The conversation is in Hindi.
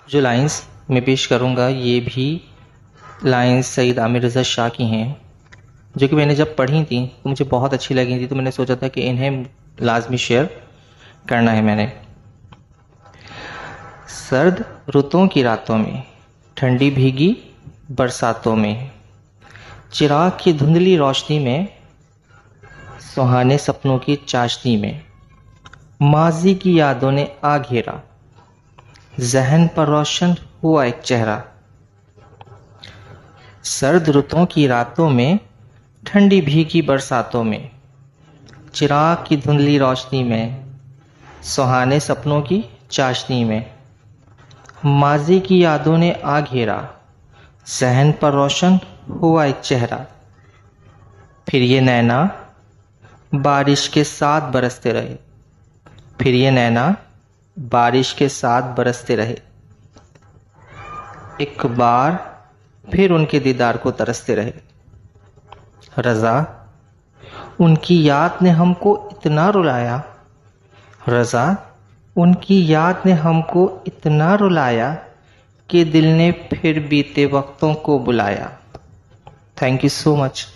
जो लाइंस मैं पेश करूँगा ये भी लाइंस सईद आमिर रज़ा शाह की हैं, जो कि मैंने जब पढ़ी थी तो मुझे बहुत अच्छी लगी थी, तो मैंने सोचा था कि इन्हें लाजमी शेयर करना है मैंने। सर्द रुतों की रातों में, ठंडी भीगी बरसातों में, चिराग की धुंधली रोशनी में, सुहाने सपनों की चाशनी में, माजी की यादों ने आ घेरा, जहन पर रोशन हुआ एक चेहरा। सर्द रुतों की रातों में, ठंडी भीगी बरसातों में, चिराग की धुंधली रोशनी में, सुहाने सपनों की चाशनी में, माजी की यादों ने आ घेरा, जहन पर रोशन हुआ एक चेहरा। फिर ये नैना बारिश के साथ बरसते रहे, फिर ये नैना बारिश के साथ बरसते रहे, एक बार फिर उनके दीदार को तरसते रहे। रज़ा, उनकी याद ने हमको इतना रुलाया, रज़ा, उनकी याद ने हमको इतना रुलाया कि दिल ने फिर बीते वक्तों को बुलाया। Thank you so much.